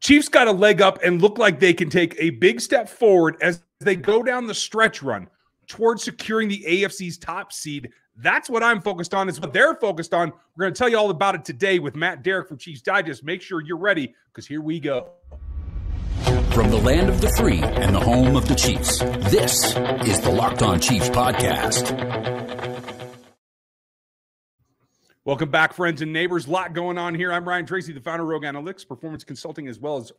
Chiefs got a leg up and look like they can take a big step forward as they go down the stretch run towards securing the AFC's top seed. That's what I'm focused on. Is what they're focused on. We're going to tell you all about it today with Matt Derrick from Chiefs Digest. Make sure you're ready, because here we go. From the land of the free and the home of the Chiefs, this is the Locked On Chiefs podcast. Welcome back, friends and neighbors. A lot going on here. I'm Ryan Tracy, the founder of Rogue Analytics, Performance Consulting, as well as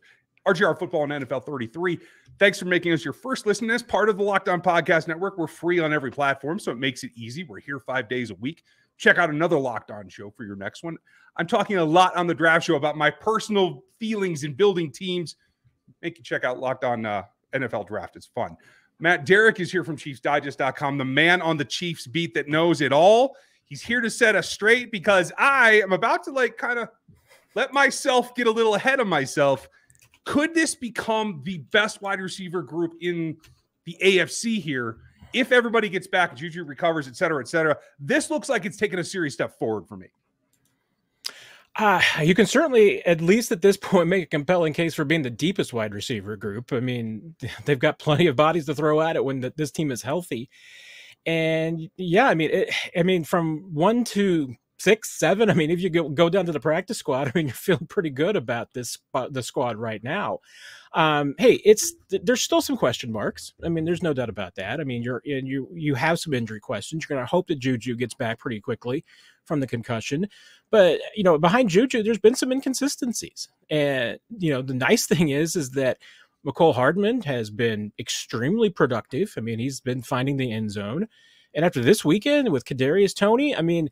RGR Football and NFL 33. Thanks for making us your first listen as part of the Locked On Podcast Network. We're free on every platform, so it makes it easy. We're here 5 days a week. Check out another Locked On show for your next one. I'm talking a lot on the draft show about my personal feelings in building teams. Make you check out Locked On NFL Draft. It's fun. Matt Derrick is here from ChiefsDigest.com, the man on the Chiefs beat that knows it all. He's here to set us straight because I am about to kind of let myself get a little ahead of myself. Could this become the best wide receiver group in the AFC here if everybody gets back, Juju recovers, et cetera, et cetera? This looks like it's taken a serious step forward for me. You can certainly, at least at this point, make a compelling case for being the deepest wide receiver group. I mean, they've got plenty of bodies to throw at it when this team is healthy. And yeah, I mean, from 1 to 6, 7. I mean, if you go down to the practice squad, I mean, you're feeling pretty good about the squad right now. Hey, there's still some question marks. I mean, there's no doubt about that. I mean, you have some injury questions. You're going to hope that Juju gets back pretty quickly from the concussion, but behind Juju, there's been some inconsistencies. And the nice thing is that Mecole Hardman has been extremely productive. I mean, he's been finding the end zone. And after this weekend with Kadarius Toney, I mean,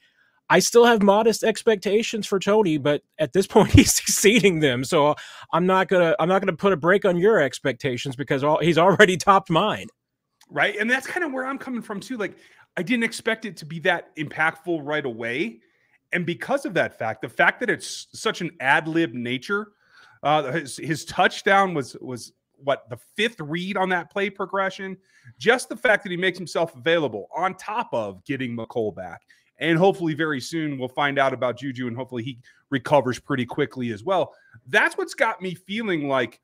I still have modest expectations for Toney, but at this point he's exceeding them. So I'm not gonna put a break on your expectations because he's already topped mine. Right. And that's kind of where I'm coming from too. Like, I didn't expect it to be that impactful right away. And because of that fact, the fact that it's such an ad-lib nature, his touchdown was what, the 5th read on that play progression. Just the fact that he makes himself available on top of getting Mecole back. And hopefully very soon we'll find out about Juju, and hopefully he recovers pretty quickly as well. That's what's got me feeling like,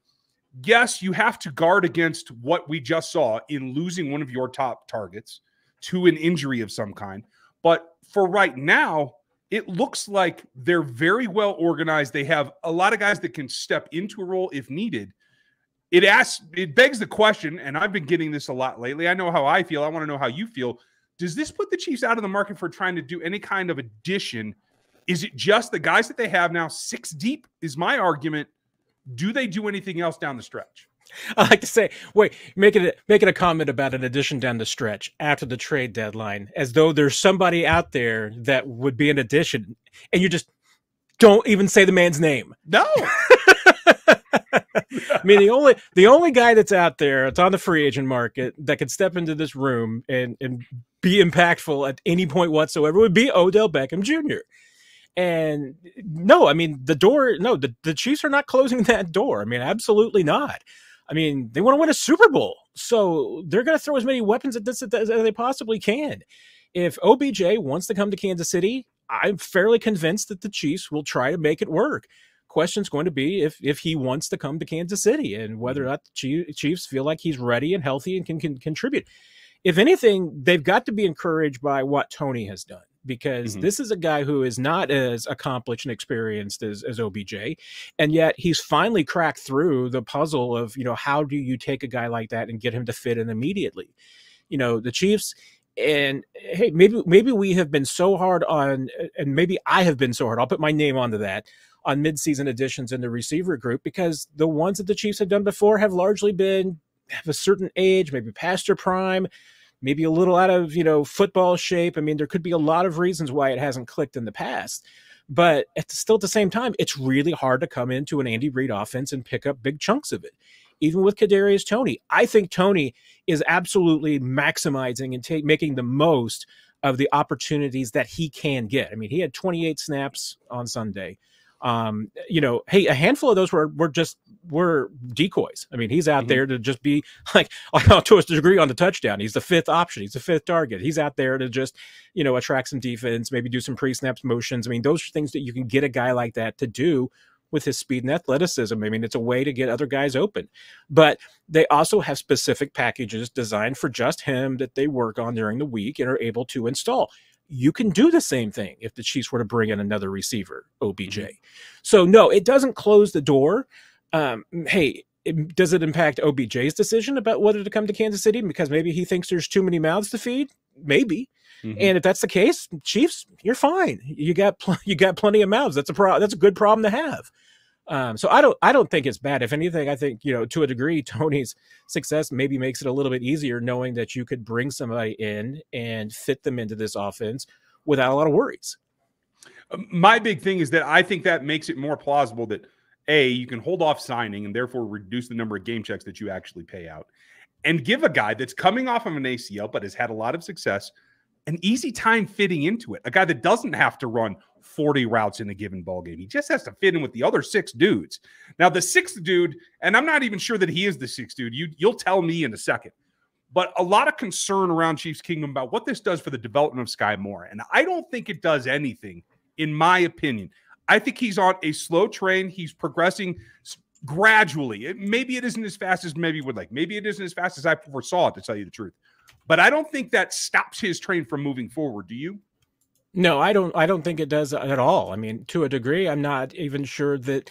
yes, you have to guard against what we just saw in losing one of your top targets to an injury of some kind. But for right now, it looks like they're very well organized. They have a lot of guys that can step into a role if needed. It begs the question, and I've been getting this a lot lately. I know how I feel. I want to know how you feel. Does this put the Chiefs out of the market for trying to do any kind of addition? Is it just the guys that they have now 6 deep is my argument? Do they do anything else down the stretch? I like to say, wait, making a comment about an addition down the stretch after the trade deadline, as though there's somebody out there that would be an addition, and you just don't even say the man's name. No. I mean, the only guy that's out there, it's on the free agent market, that could step into this room and be impactful at any point whatsoever would be Odell Beckham Jr. And no, I mean, the Chiefs are not closing that door. I mean, absolutely not. I mean, they want to win a Super Bowl, so they're going to throw as many weapons at this as they possibly can. If OBJ wants to come to Kansas City, I'm fairly convinced that the Chiefs will try to make it work. Question's going to be if he wants to come to Kansas City and whether or not the Chiefs feel like he's ready and healthy and can contribute. If anything, they've got to be encouraged by what Toney has done, because this is a guy who is not as accomplished and experienced as OBJ, and yet he's finally cracked through the puzzle of, how do you take a guy like that and get him to fit in immediately? The Chiefs, and hey, maybe we have been so hard on, and maybe I have been so hard, I'll put my name onto that, on midseason additions in the receiver group, because the ones that the Chiefs have done before have largely have a certain age, maybe past their prime, maybe a little out of, football shape. I mean, there could be a lot of reasons why it hasn't clicked in the past, but still at the same time, it's really hard to come into an Andy Reid offense and pick up big chunks of it. Even with Kadarius Toney, I think Toney is absolutely maximizing and making the most of the opportunities that he can get. I mean, he had 28 snaps on Sunday. Hey, a handful of those were decoys. I mean, he's out there to just be like to a degree on the touchdown. He's the 5th option. He's the 5th target. He's out there to just, attract some defense, maybe do some pre-snaps motions. I mean, those are things that you can get a guy like that to do with his speed and athleticism. I mean, it's a way to get other guys open. But they also have specific packages designed for just him that they work on during the week and are able to install. You can do the same thing if the Chiefs were to bring in another receiver, OBJ. Mm-hmm. So, no, it doesn't close the door. Does it impact OBJ's decision about whether to come to Kansas City? Because maybe he thinks there's too many mouths to feed? Maybe. Mm-hmm. And if that's the case, Chiefs, you're fine. You got plenty of mouths. That's a good problem to have. So I don't think it's bad. If anything, I think, to a degree, Tony's success maybe makes it a little bit easier knowing that you could bring somebody in and fit them into this offense without a lot of worries. My big thing is that I think that makes it more plausible that you can hold off signing and therefore reduce the number of game checks that you actually pay out, and give a guy that's coming off of an ACL but has had a lot of success an easy time fitting into it. A guy that doesn't have to run 40 routes in a given ball game. He just has to fit in with the other 6 dudes. Now, the 6th dude, and I'm not even sure that he is the 6th dude. You'll tell me in a second. But a lot of concern around Chiefs Kingdom about what this does for the development of Sky Moore. And I don't think it does anything, in my opinion. I think he's on a slow train. He's progressing gradually. Maybe it isn't as fast as maybe would like. Maybe it isn't as fast as I foresaw it, to tell you the truth. But I don't think that stops his train from moving forward. Do you? No, I don't think it does at all. I mean, to a degree, I'm not even sure that,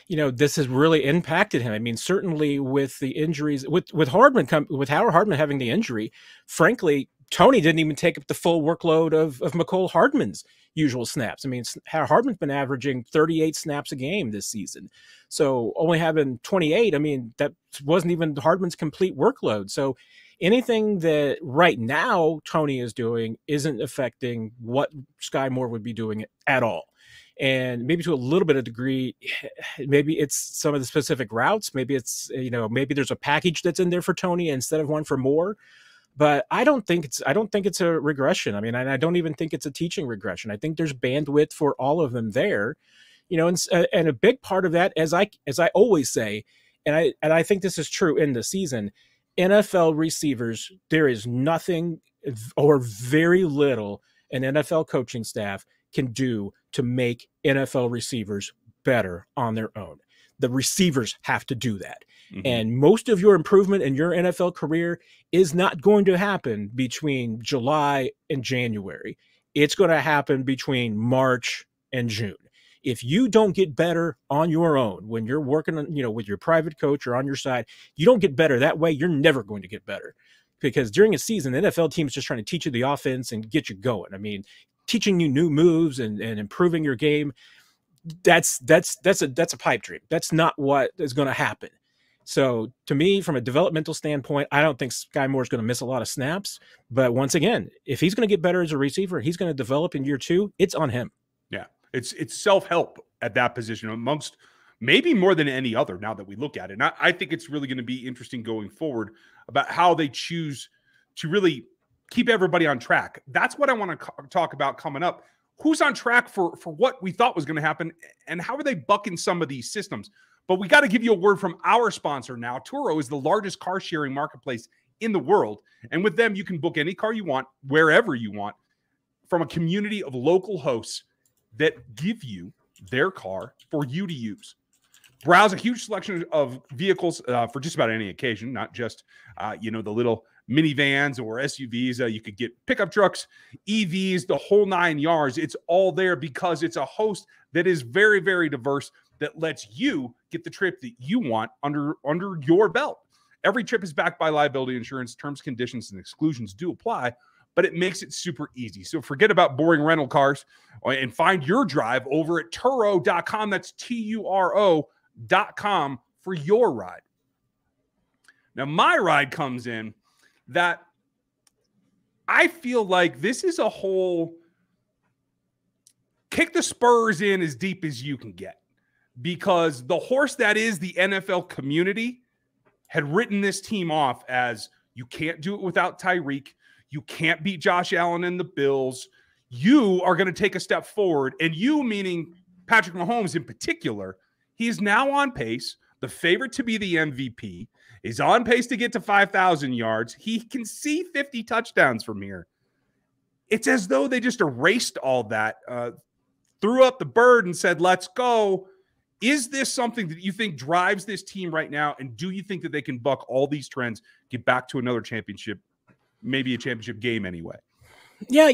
this has really impacted him. I mean, certainly with the injuries, with Howard Hardman having the injury, frankly, Tony didn't even take up the full workload of Mecole Hardman's usual snaps. I mean, Hardman's been averaging 38 snaps a game this season. So only having 28, I mean, that wasn't even Hardman's complete workload. So anything that right now Tony is doing isn't affecting what Sky Moore would be doing at all. And maybe to a little bit of degree, maybe it's some of the specific routes. Maybe it's, maybe there's a package that's in there for Tony instead of one for Moore. But I don't think it's a regression. I mean, I don't even think it's a teaching regression. I think there's bandwidth for all of them there, and a big part of that, as I always say, and I think this is true in the season, NFL receivers, there is nothing or very little an NFL coaching staff can do to make NFL receivers better on their own. The receivers have to do that. Mm-hmm. And most of your improvement in your NFL career is not going to happen between July and January. It's going to happen between March and June. If you don't get better on your own, when you're working on, with your private coach or on your side, you don't get better that way. You're never going to get better, because during a season, the NFL team is just trying to teach you the offense and get you going. I mean, teaching you new moves and improving your game. That's a pipe dream. That's not what is going to happen. So to me, from a developmental standpoint, I don't think Sky Moore is going to miss a lot of snaps. But once again, if he's going to get better as a receiver, he's going to develop in year 2. It's on him. Yeah, it's self-help at that position amongst maybe more than any other now that we look at it. And I think it's really going to be interesting going forward about how they choose to really keep everybody on track. That's what I want to talk about coming up. Who's on track for what we thought was going to happen, and how are they bucking some of these systems? But we got to give you a word from our sponsor now. Turo is the largest car sharing marketplace in the world. And with them, you can book any car you want, wherever you want, from a community of local hosts that give you their car for you to use. Browse a huge selection of vehicles for just about any occasion, not just, the little minivans or SUVs. You could get pickup trucks, EVs, the whole 9 yards. It's all there because it's a host that is very, very diverse, that lets you get the trip that you want under your belt. Every trip is backed by liability insurance. Terms, conditions, and exclusions do apply, but it makes it super easy. So forget about boring rental cars and find your drive over at Turo.com. That's Turo.com for your ride. Now, my ride comes in that I feel like this is a whole kick the spurs in as deep as you can get, because the horse that is the NFL community had written this team off as, you can't do it without Tyreek. You can't beat Josh Allen and the Bills. You are going to take a step forward. And you, meaning Patrick Mahomes in particular, he is now on pace, the favorite to be the MVP. Is on pace to get to 5,000 yards. He can see 50 touchdowns from here. It's as though they just erased all that, threw up the bird and said, let's go. Is this something that you think drives this team right now? And do you think that they can buck all these trends, get back to another championship, maybe a championship game anyway? Yeah,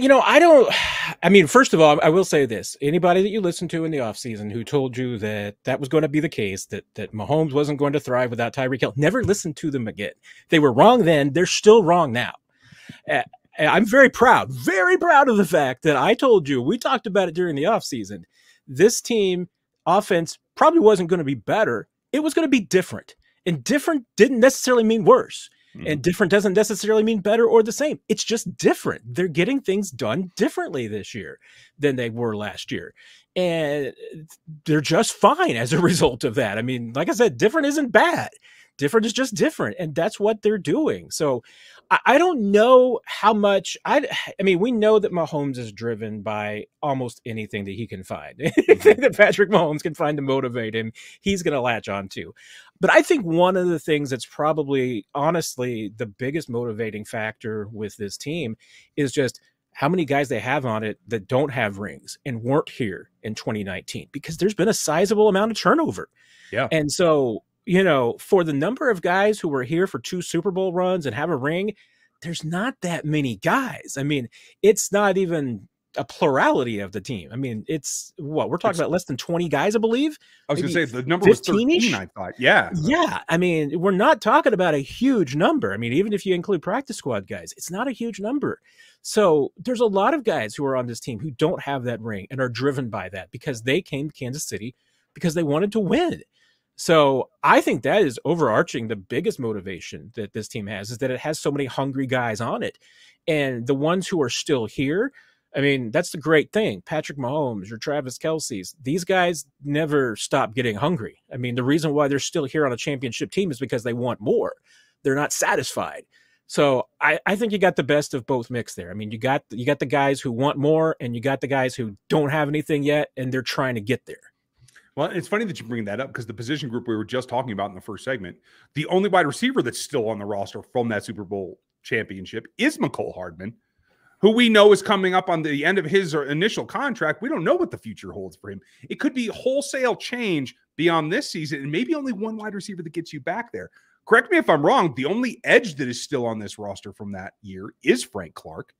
first of all, I will say this. Anybody that you listened to in the offseason who told you that that was going to be the case, that Mahomes wasn't going to thrive without Tyreek Hill, never listen to them again. They were wrong then. They're still wrong now. I'm very proud of the fact that I told you, we talked about it during the offseason, this team offense probably wasn't going to be better. It was going to be different. And different didn't necessarily mean worse. And different doesn't necessarily mean better or the same. It's just different. They're getting things done differently this year than they were last year. And they're just fine as a result of that. I mean, like I said, different isn't bad. Different is just different. And that's what they're doing. So I don't know how much we know that Mahomes is driven by almost anything that he can find. Anything that Patrick Mahomes can find to motivate him, he's going to latch on to. But I think one of the things that's probably, honestly, the biggest motivating factor with this team is just how many guys they have on it that don't have rings and weren't here in 2019, because there's been a sizable amount of turnover. Yeah. And so, for the number of guys who were here for 2 Super Bowl runs and have a ring, there's not that many guys. I mean, it's not even a plurality of the team. I mean, we're talking about less than 20 guys, I believe. I was going to say the number was 13, I thought. Yeah. Yeah. I mean, we're not talking about a huge number. I mean, even if you include practice squad guys, it's not a huge number. So there's a lot of guys who are on this team who don't have that ring and are driven by that because they came to Kansas City because they wanted to win. So I think that is overarching the biggest motivation that this team has, is that it has so many hungry guys on it. And the ones who are still here, I mean, that's the great thing. Patrick Mahomes or Travis Kelce's, these guys never stop getting hungry. I mean, the reason why they're still here on a championship team is because they want more. They're not satisfied. So I think you got the best of both mixed there. I mean, you got the guys who want more, and you got the guys who don't have anything yet, and they're trying to get there. Well, it's funny that you bring that up, because the position group we were just talking about in the first segment, the only wide receiver that's still on the roster from that Super Bowl championship is McCole Hardman, who we know is coming up on the end of his initial contract. We don't know what the future holds for him. It could be wholesale change beyond this season, and maybe only one wide receiver that gets you back there. Correct me if I'm wrong. The only edge that is still on this roster from that year is Frank Clark.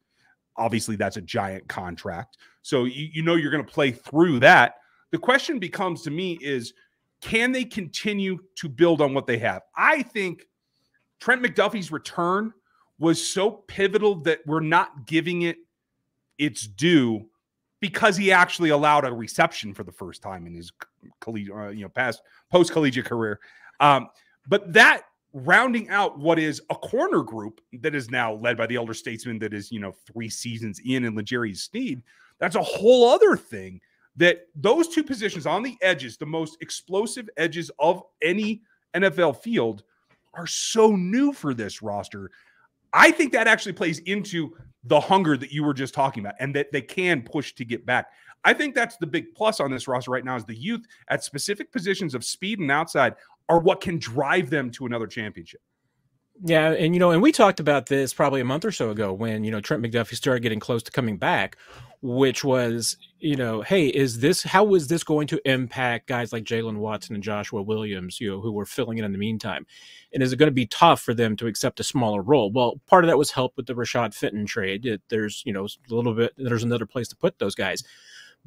Obviously, that's a giant contract. So you're going to play through that. The question becomes to me is, can they continue to build on what they have? I think Trent McDuffie's return was so pivotal that we're not giving it its due, because he actually allowed a reception for the first time in his post-collegiate career. But that rounding out what is a corner group that is now led by the elder statesman that is, 3 seasons in L'Jarius Sneed, that's a whole other thing. That those 2 positions on the edges, the most explosive edges of any NFL field, are so new for this roster. I think that actually plays into the hunger that you were just talking about, and that they can push to get back. I think that's the big plus on this roster right now, is the youth at specific positions of speed and outside are what can drive them to another championship. Yeah, and and we talked about this probably a month or so ago when Trent McDuffie started getting close to coming back, which was hey, how is this going to impact guys like Jalen Watson and Joshua Williams, who were filling in the meantime, and is it going to be tough for them to accept a smaller role? Well, part of that was helped with the Rashad Fenton trade. There's a little bit, there's another place to put those guys.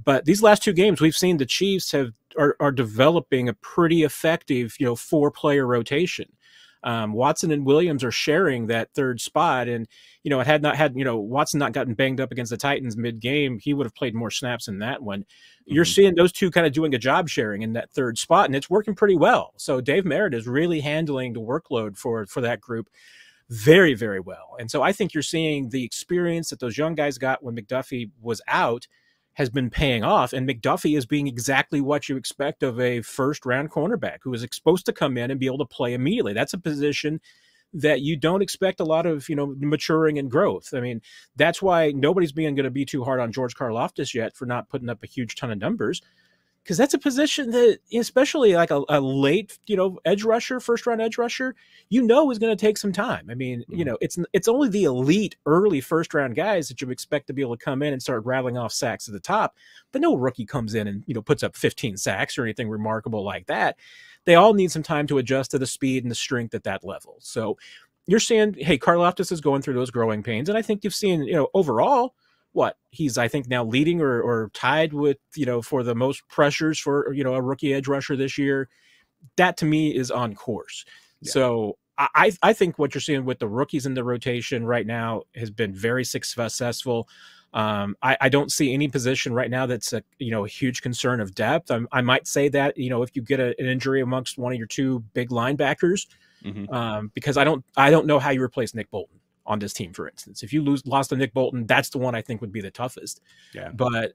But these last 2 games, we've seen the Chiefs are developing a pretty effective 4-player rotation. Watson and Williams are sharing that 3rd spot. And, had Watson not gotten banged up against the Titans mid-game, he would have played more snaps in that one. You're seeing those 2 kind of doing a job sharing in that 3rd spot, and it's working pretty well. So Dave Merritt is really handling the workload for that group very, very well. And so I think you're seeing the experience that those young guys got when McDuffie was out has been paying off, and McDuffie is being exactly what you expect of a first-round cornerback who is supposed to come in and be able to play immediately. That's a position that you don't expect a lot of, maturing and growth. I mean, that's why nobody's going to be too hard on George Karlaftis yet for not putting up a huge ton of numbers. because that's a position that, especially like a late, edge rusher, first round edge rusher, is going to take some time. I mean, it's only the elite early first round guys that you expect to be able to come in and start rattling off sacks at the top. But no rookie comes in and, puts up 15 sacks or anything remarkable like that. They all need some time to adjust to the speed and the strength at that level. So you're saying, hey, Karlaftis is going through those growing pains. And I think you've seen, overall, he's, I think, now leading or tied with, for the most pressures for, a rookie edge rusher this year. That to me is on course. Yeah. So I think what you're seeing with the rookies in the rotation right now has been very successful. I don't see any position right now that's a huge concern of depth. I might say that, if you get an injury amongst one of your two big linebackers, because I don't know how you replace Nick Bolton on this team, for instance. If you lost to Nick Bolton, that's the one I think would be the toughest. Yeah. But,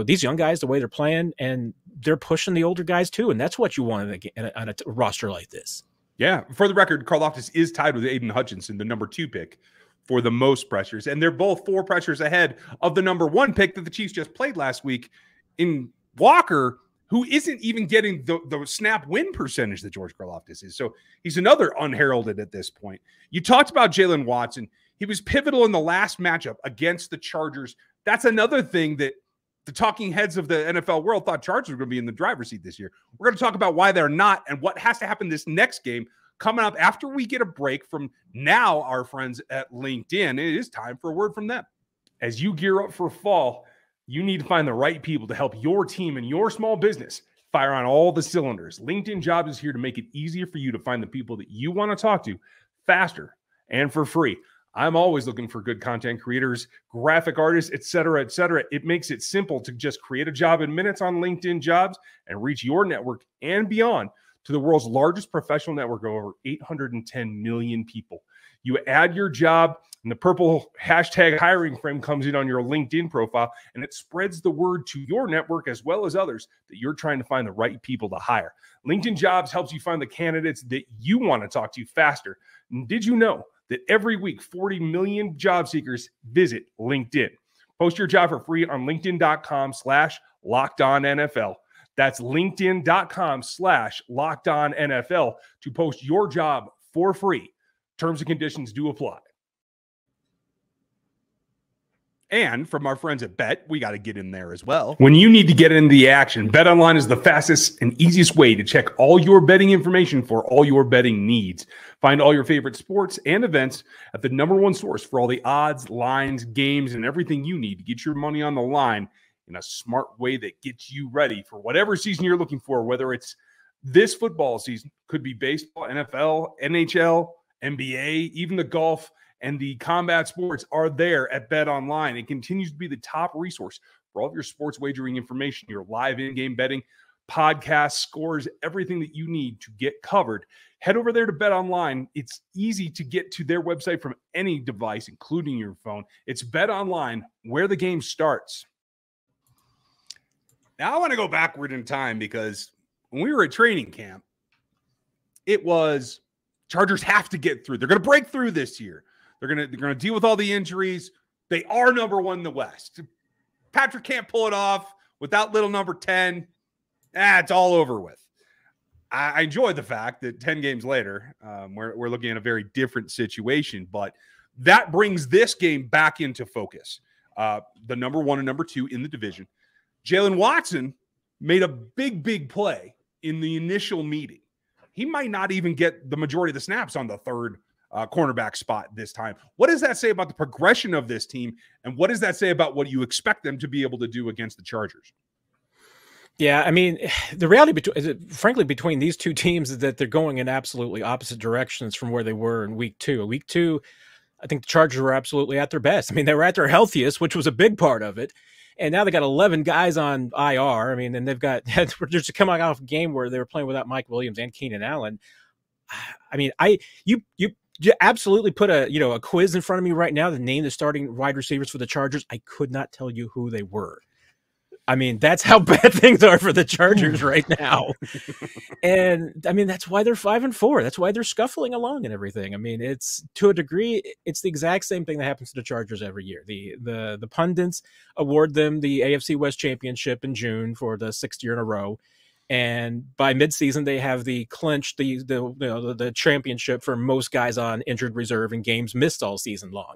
these young guys, the way they're playing, and they're pushing the older guys too, and that's what you want on a roster like this. Yeah. For the record, Karlaftis is tied with Aiden Hutchinson, the number 2 pick, for the most pressures. And they're both 4 pressures ahead of the number 1 pick that the Chiefs just played last week in Walker, who isn't even getting the snap win percentage that George Karlaftis is. So he's another unheralded at this point. You talked about Jalen Watson. He was pivotal in the last matchup against the Chargers. That's another thing that the talking heads of the NFL world thought Chargers were going to be in the driver's seat this year. We're going to talk about why they're not and what has to happen this next game coming up after we get a break from now our friends at LinkedIn. It is time for a word from them. As you gear up for fall, you need to find the right people to help your team and your small business fire on all the cylinders. LinkedIn Jobs is here to make it easier for you to find the people that you want to talk to faster and for free. I'm always looking for good content creators, graphic artists, et cetera, et cetera. It makes it simple to just create a job in minutes on LinkedIn Jobs and reach your network and beyond to the world's largest professional network of over 810 million people. You add your job, and the purple hashtag hiring frame comes in on your LinkedIn profile, and it spreads the word to your network as well as others that you're trying to find the right people to hire. LinkedIn Jobs helps you find the candidates that you want to talk to faster. And did you know that every week 40 million job seekers visit LinkedIn? Post your job for free on linkedin.com/LockedOnNFL. That's linkedin.com/LockedOnNFL to post your job for free. Terms and conditions do apply. And from our friends at Bet, we got to get in there as well. When you need to get into the action, BetOnline is the fastest and easiest way to check all your betting information for all your betting needs. Find all your favorite sports and events at the #1 source for all the odds, lines, games, and everything you need to get your money on the line in a smart way that gets you ready for whatever season you're looking for, whether it's this football season, could be baseball, NFL, NHL, NBA, even the golf and the combat sports are there at BetOnline. It continues to be the top resource for all of your sports wagering information, your live in-game betting, podcasts, scores, everything that you need to get covered. Head over there to BetOnline. It's easy to get to their website from any device, including your phone. It's BetOnline, where the game starts. Now I want to go backward in time because when we were at training camp, it was Chargers have to get through. They're going to break through this year. They're going to deal with all the injuries. They are #1 in the West. Patrick can't pull it off without little number 10. It's all over with. I enjoy the fact that 10 games later, we're looking at a very different situation, but that brings this game back into focus. The #1 and #2 in the division. Jalen Watson made a big play in the initial meeting. He might not even get the majority of the snaps on the third cornerback spot this time. What does that say about the progression of this team? And what does that say about what you expect them to be able to do against the Chargers? Yeah, I mean, the reality, frankly, between these two teams is that they're going in absolutely opposite directions from where they were in week 2. Week 2, I think the Chargers were absolutely at their best. I mean, they were at their healthiest, which was a big part of it. And now they got 11 guys on IR. I mean, and they've got just coming off a game where they were playing without Mike Williams and Keenan Allen. I mean, you absolutely put a quiz in front of me right now to name the starting wide receivers for the Chargers. I could not tell you who they were. I mean, that's how bad things are for the Chargers right now. And I mean, that's why they're 5-4. That's why they're scuffling along and everything. I mean, it's to a degree, it's the exact same thing that happens to the Chargers every year. The pundits award them the AFC West Championship in June for the 6th year in a row. And by midseason, they have the championship for most guys on injured reserve and games missed all season long.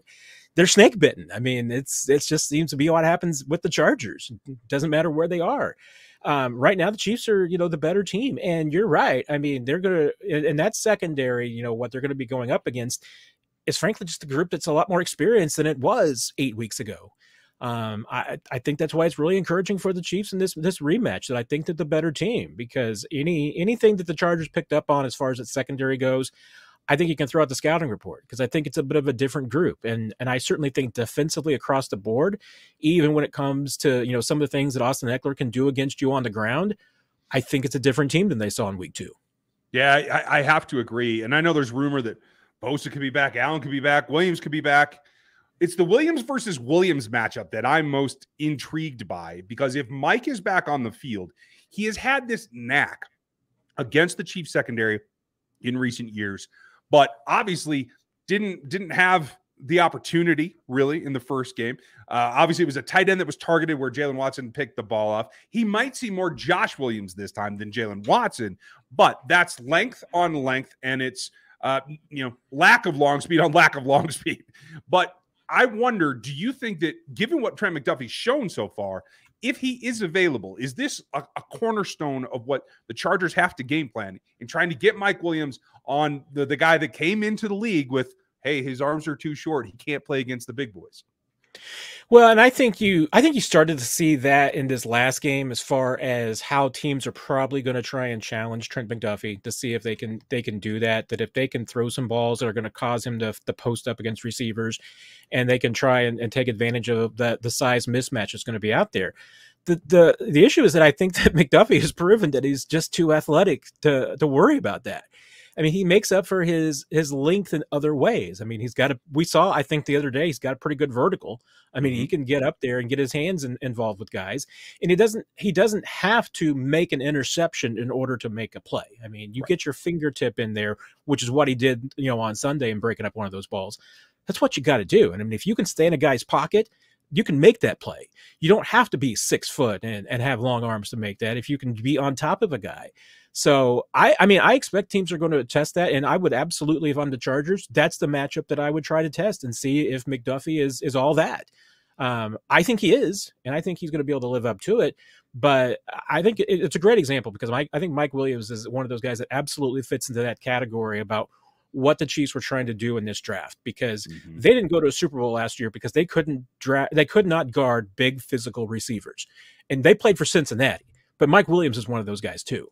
They're snake bitten. I mean, it's just seems to be what happens with the Chargers. It doesn't matter where they are. Right now, the Chiefs are, the better team. And you're right. I mean, they're going to, in that secondary, what they're going to be going up against is frankly just a group that's a lot more experienced than it was 8 weeks ago. I think that's why it's really encouraging for the Chiefs in this rematch, that I think that the better team, because anything that the Chargers picked up on as far as its secondary goes, I think you can throw out the scouting report, because I think it's a bit of a different group. And I certainly think defensively across the board, even when it comes to, some of the things that Austin Eckler can do against you on the ground, I think it's a different team than they saw in week 2. Yeah, I have to agree. And I know there's rumor that Bosa could be back, Allen could be back, Williams could be back. It's the Williams versus Williams matchup that I'm most intrigued by, because if Mike is back on the field, he has had this knack against the Chiefs secondary in recent years, but obviously didn't have the opportunity really in the first game. Obviously, it was a tight end that was targeted where Jalen Watson picked the ball off. He might see more Josh Williams this time than Jalen Watson, but that's length on length, and it's lack of long speed on lack of long speed. But I wonder, do you think that, given what Trent McDuffie's shown so far, if he is available, is this a cornerstone of what the Chargers have to game plan in trying to get Mike Williams on the guy that came into the league with, hey, his arms are too short, he can't play against the big boys? Well, and I think you started to see that in this last game, as far as how teams are probably going to try and challenge Trent McDuffie to see if they can do that. That if they can throw some balls that are going to cause him to post up against receivers, and they can try and take advantage of the size mismatch that's going to be out there. The issue is that I think that McDuffie has proven that he's just too athletic to worry about that. I mean, he makes up for his length in other ways. I mean, we saw, I think the other day, he's got a pretty good vertical. I mean, he can get up there and get his hands involved with guys, and he doesn't have to make an interception in order to make a play. I mean, you get your fingertip in there, which is what he did, on Sunday, and breaking up one of those balls. That's what you got to do. And I mean, if you can stay in a guy's pocket, you can make that play. You don't have to be 6 foot and have long arms to make that, if you can be on top of a guy. So I mean, I expect teams are going to test that, and I would absolutely, if I'm the Chargers, that's the matchup that I would try to test and see if McDuffie is all that. I think he is, and I think he's going to be able to live up to it. But I think it's a great example, because I think Mike Williams is one of those guys that absolutely fits into that category about what the Chiefs were trying to do in this draft, because they didn't go to a Super Bowl last year because they could not guard big physical receivers, and they played for Cincinnati. But Mike Williams is one of those guys too.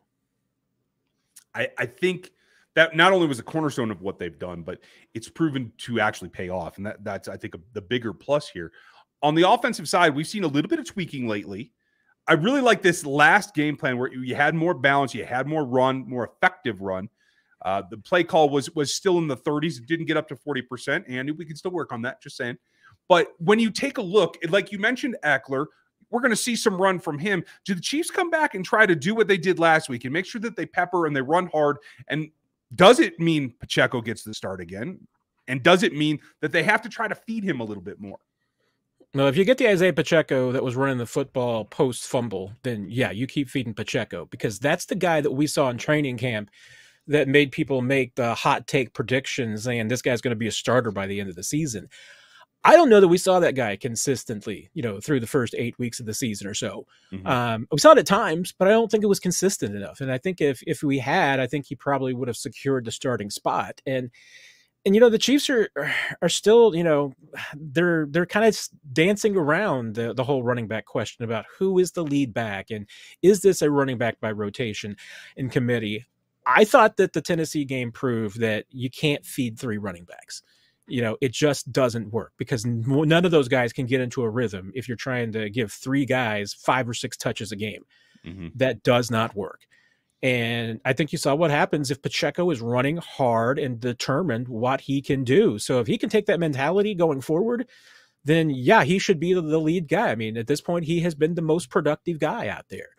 I think that not only was a cornerstone of what they've done, but it's proven to actually pay off. And that's, I think, the bigger plus here. On the offensive side, we've seen a little bit of tweaking lately. I really like this last game plan where you had more balance, you had more run, more effective run. The play call was still in the 30s. It didn't get up to 40%. And we can still work on that, just saying. But when you take a look, like you mentioned Eckler, we're going to see some run from him. Do the Chiefs come back and try to do what they did last week and make sure that they pepper and they run hard? And does it mean Pacheco gets the start again? And does it mean that they have to try to feed him a little bit more? No, if you get the Isaiah Pacheco that was running the football post-fumble, then yeah, you keep feeding Pacheco, because that's the guy that we saw in training camp that made people make the hot take predictions saying this guy's going to be a starter by the end of the season. I don't know that we saw that guy consistently, through the first 8 weeks of the season or so. We saw it at times, but I don't think it was consistent enough. And I think if we had, I think he probably would have secured the starting spot. And the Chiefs are still, they're kind of dancing around the whole running back question about who is the lead back, and is this a running back by rotation in committee? I thought that the Tennessee game proved that you can't feed 3 running backs. It just doesn't work, because none of those guys can get into a rhythm if you're trying to give 3 guys 5 or 6 touches a game. That does not work. And I think you saw what happens if Pacheco is running hard and determined what he can do. So if he can take that mentality going forward, then yeah, he should be the lead guy. I mean, at this point, he has been the most productive guy out there.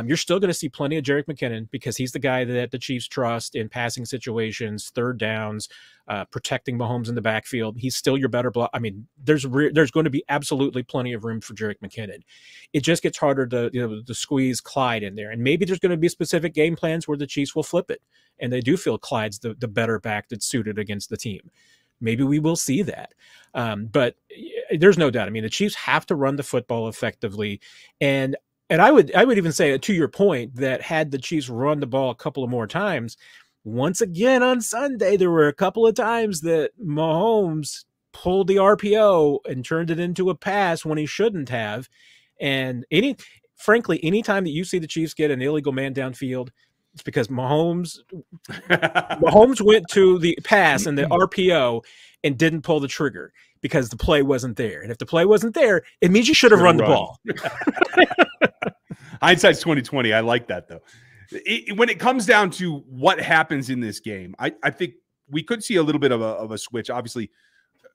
You're still going to see plenty of Jerick McKinnon because he's the guy that the Chiefs trust in passing situations, third downs, protecting Mahomes in the backfield. He's still your better block. I mean, there's going to be absolutely plenty of room for Jerick McKinnon. It just gets harder to squeeze Clyde in there. And maybe there's going to be specific game plans where the Chiefs will flip it, and they do feel Clyde's the better back that's suited against the team. Maybe we will see that. But there's no doubt. I mean, the Chiefs have to run the football effectively. And I would even say, to your point, that had the Chiefs run the ball a couple of more times, once again on Sunday, there were a couple of times that Mahomes pulled the RPO and turned it into a pass when he shouldn't have. And frankly, anytime that you see the Chiefs get an illegal man downfield, it's because Mahomes went to the pass and the RPO and didn't pull the trigger because the play wasn't there. And if the play wasn't there, it means you should have run the ball. Hindsight's 2020. I like that, though. When it comes down to what happens in this game, I think we could see a little bit of a switch. Obviously,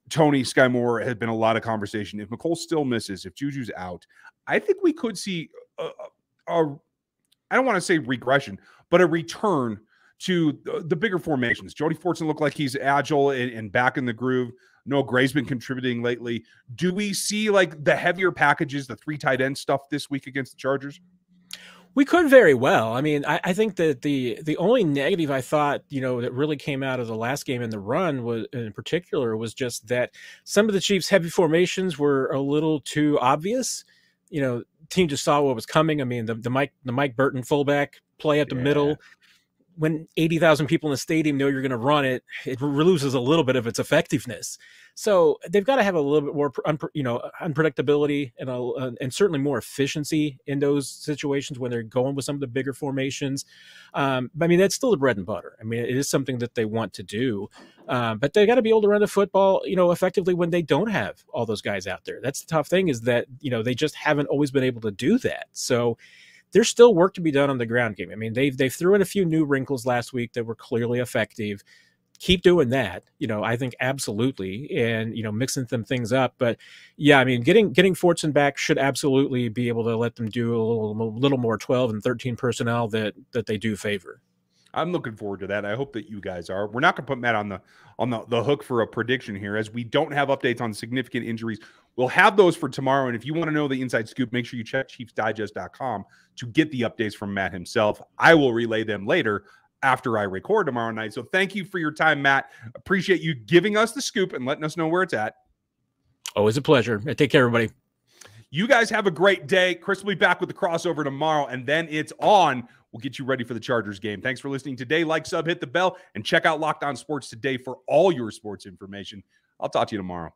Tony Sky Moore had been a lot of conversation. If McCole still misses, if Juju's out, I think we could see I don't want to say regression, but a return to the bigger formations. Jody Fortson looked like he's agile and back in the groove. Noah Gray's been contributing lately. Do we see like the heavier packages, the 3 tight end stuff this week against the Chargers? We could very well. I mean, I think that the only negative I thought, that really came out of the last game in the run was, in particular, was just that some of the Chiefs' heavy formations were a little too obvious. Team just saw what was coming. I mean, the Mike Burton fullback play at the middle. When 80,000 people in the stadium know you're going to run it, it loses a little bit of its effectiveness. So they've got to have a little bit more, unpredictability and certainly more efficiency in those situations when they're going with some of the bigger formations. But I mean, that's still the bread and butter. I mean, it is something that they want to do, but they got to be able to run the football, effectively when they don't have all those guys out there. That's the tough thing, is that, they just haven't always been able to do that. So there's still work to be done on the ground game. I mean, they threw in a few new wrinkles last week that were clearly effective. Keep doing that, I think absolutely, and mixing some things up. But yeah, I mean, getting Fortson back should absolutely be able to let them do a little more 12 and 13 personnel that they do favor. I'm looking forward to that. I hope that you guys are. We're not going to put Matt on the hook for a prediction here, as we don't have updates on significant injuries. We'll have those for tomorrow. And if you want to know the inside scoop, make sure you check ChiefsDigest.com to get the updates from Matt himself. I will relay them later after I record tomorrow night. So thank you for your time, Matt. Appreciate you giving us the scoop and letting us know where it's at. Always a pleasure. Take care, everybody. You guys have a great day. Chris will be back with the crossover tomorrow, and then it's on. We'll get you ready for the Chargers game. Thanks for listening today. Like, sub, hit the bell, and check out Locked On Sports Today for all your sports information. I'll talk to you tomorrow.